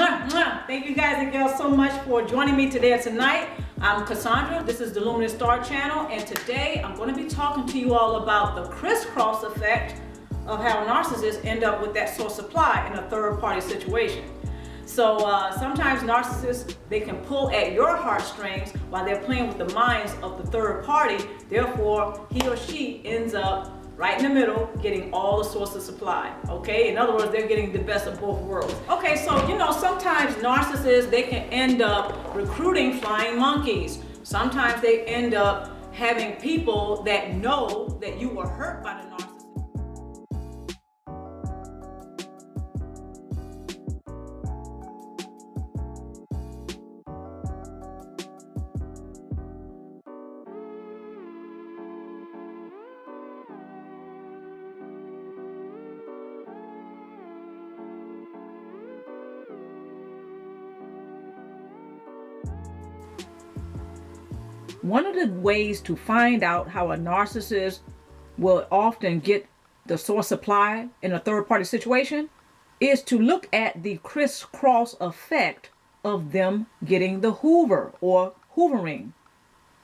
Thank you guys and girls so much for joining me today or tonight. I'm Cassandra. This is the Luminousz Ztarr channel, and today I'm going to be talking to you all about the crisscross effect of how narcissists end up with that source supply in a third-party situation. So sometimes narcissists, they can pull at your heartstrings while they're playing with the minds of the third party. Therefore, he or she ends up right in the middle, getting all the source of supply, okay? In other words, they're getting the best of both worlds. Okay, so sometimes narcissists, they can end up recruiting flying monkeys. Sometimes they end up having people that know that you were hurt by the narcissist. One of the ways to find out how a narcissist will often get the source supply in a third-party situation is to look at the crisscross effect of them getting the hoover or hoovering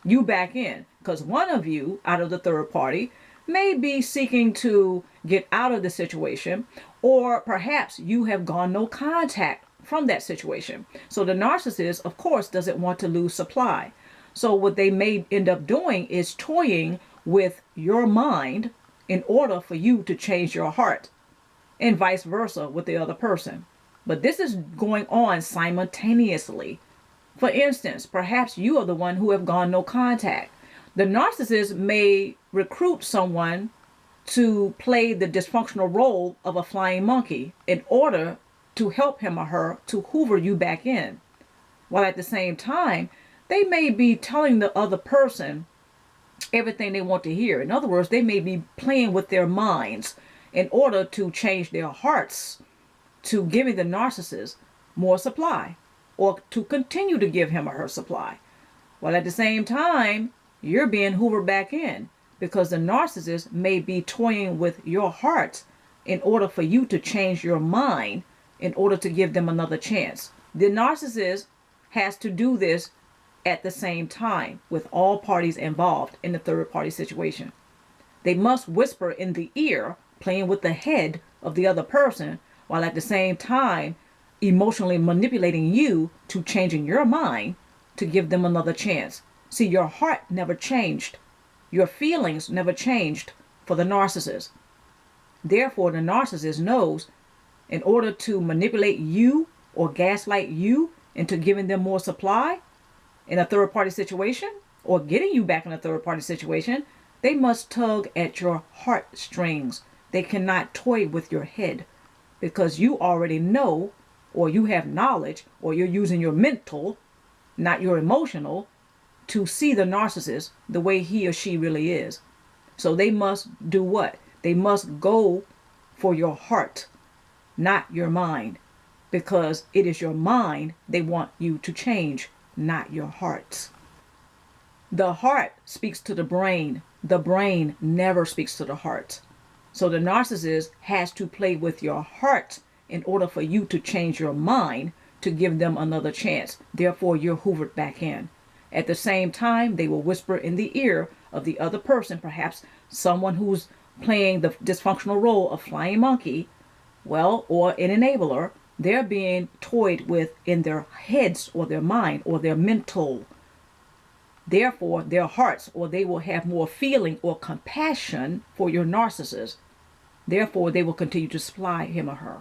you back in. Because one of you out of the third party may be seeking to get out of the situation, or perhaps you have gone no contact from that situation. So the narcissist, of course, doesn't want to lose supply. So what they may end up doing is toying with your mind in order for you to change your heart, and vice versa with the other person. But this is going on simultaneously. For instance, perhaps you are the one who have gone no contact. The narcissist may recruit someone to play the dysfunctional role of a flying monkey in order to help him or her to hoover you back in, while at the same time they may be telling the other person everything they want to hear. In other words, they may be playing with their minds in order to change their hearts to giving the narcissist more supply, or to continue to give him or her supply. While at the same time, you're being hoovered back in because the narcissist may be toying with your heart in order for you to change your mind in order to give them another chance. The narcissist has to do this at the same time with all parties involved in the third party situation. They must whisper in the ear, playing with the head of the other person, while at the same time emotionally manipulating you to changing your mind to give them another chance. See, your heart never changed. Your feelings never changed for the narcissist. Therefore, the narcissist knows in order to manipulate you or gaslight you into giving them more supply in a third-party situation, or getting you back in a third-party situation, they must tug at your heartstrings. They cannot toy with your head, because you already know, or you have knowledge, or you're using your mental, not your emotional, to see the narcissist the way he or she really is. So they must do what? They must go for your heart, not your mind, because it is your mind they want you to change, not your heart. The heart speaks to the brain. The brain never speaks to the heart. So the narcissist has to play with your heart in order for you to change your mind to give them another chance. Therefore, you're hoovered back in. At the same time, they will whisper in the ear of the other person, perhaps someone who's playing the dysfunctional role of flying monkey, or an enabler. They're being toyed with in their heads or their mind or their mental. Therefore, their hearts, or they will have more feeling or compassion for your narcissist. Therefore, they will continue to supply him or her.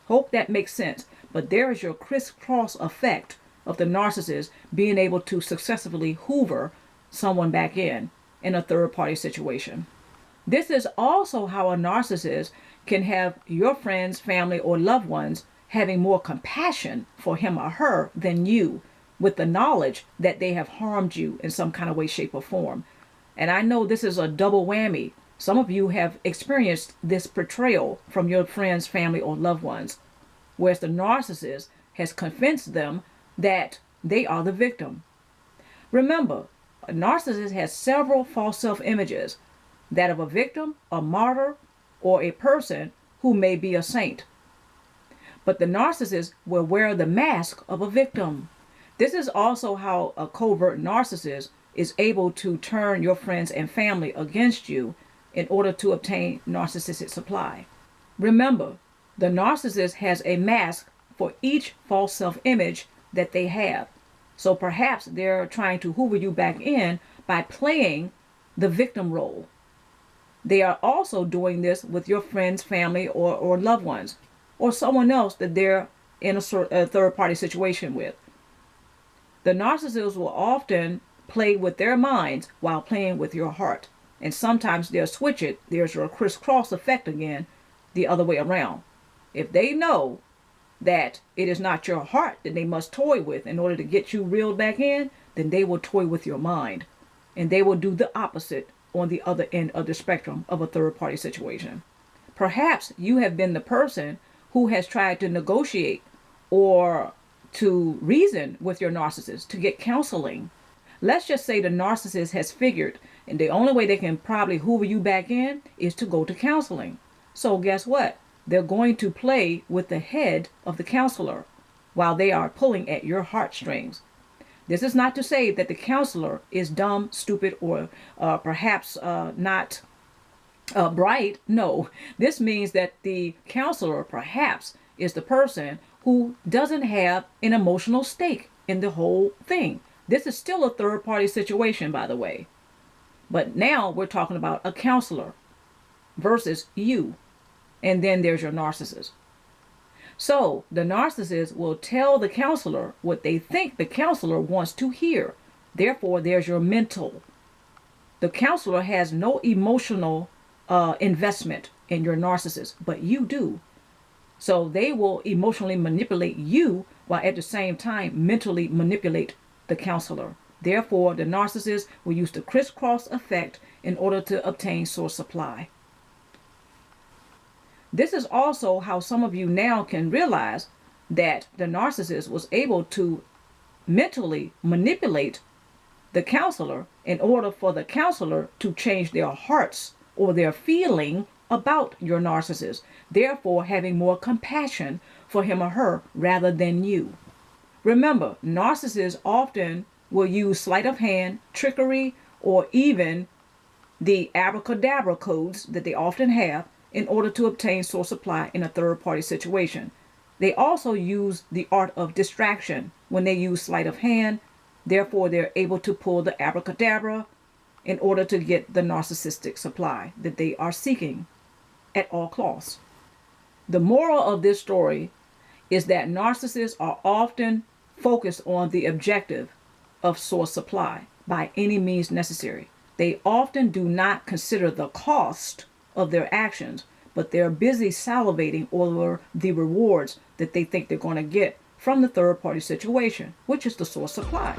Hope that makes sense. But there is your crisscross effect of the narcissist being able to successfully hoover someone back in a third-party situation. This is also how a narcissist can have your friends, family, or loved ones having more compassion for him or her than you, with the knowledge that they have harmed you in some kind of way, shape, or form. And I know this is a double whammy. Some of you have experienced this betrayal from your friends, family, or loved ones, whereas the narcissist has convinced them that they are the victim. Remember, a narcissist has several false self-images, that of a victim, a martyr, or a person who may be a saint. But the narcissist will wear the mask of a victim. This is also how a covert narcissist is able to turn your friends and family against you in order to obtain narcissistic supply. Remember, the narcissist has a mask for each false self-image that they have. So perhaps they're trying to hoover you back in by playing the victim role. They are also doing this with your friends, family, or loved ones, or someone else that they're in a third-party situation with. The narcissist will often play with their minds while playing with your heart. And sometimes they'll switch it. There's your crisscross effect again, the other way around. If they know that it is not your heart that they must toy with in order to get you reeled back in, then they will toy with your mind. And they will do the opposite on the other end of the spectrum of a third-party situation. Perhaps you have been the person who has tried to negotiate or to reason with your narcissist to get counseling. Let's just say the narcissist has figured, and the only way they can probably hoover you back in is to go to counseling. So guess what? They're going to play with the head of the counselor while they are pulling at your heartstrings. This is not to say that the counselor is dumb, stupid, or perhaps not bright. No, this means that the counselor perhaps is the person who doesn't have an emotional stake in the whole thing. This is still a third-party situation, by the way. But now we're talking about a counselor versus you. And then there's your narcissist. So the narcissist will tell the counselor what they think the counselor wants to hear. Therefore, there's your mental. The counselor has no emotional investment in your narcissist, but you do. So they will emotionally manipulate you while at the same time mentally manipulate the counselor. Therefore, the narcissist will use the crisscross effect in order to obtain source supply. This is also how some of you now can realize that the narcissist was able to mentally manipulate the counselor in order for the counselor to change their hearts or their feeling about your narcissist, therefore having more compassion for him or her rather than you. Remember, narcissists often will use sleight of hand, trickery, or even the abracadabra codes that they often have in order to obtain source supply in a third-party situation. They also use the art of distraction when they use sleight of hand. Therefore, they're able to pull the abracadabra in order to get the narcissistic supply that they are seeking at all costs. The moral of this story is that narcissists are often focused on the objective of source supply by any means necessary. They often do not consider the cost of their actions, but they're busy salivating over the rewards that they think they're going to get from the third party situation, which is the source supply.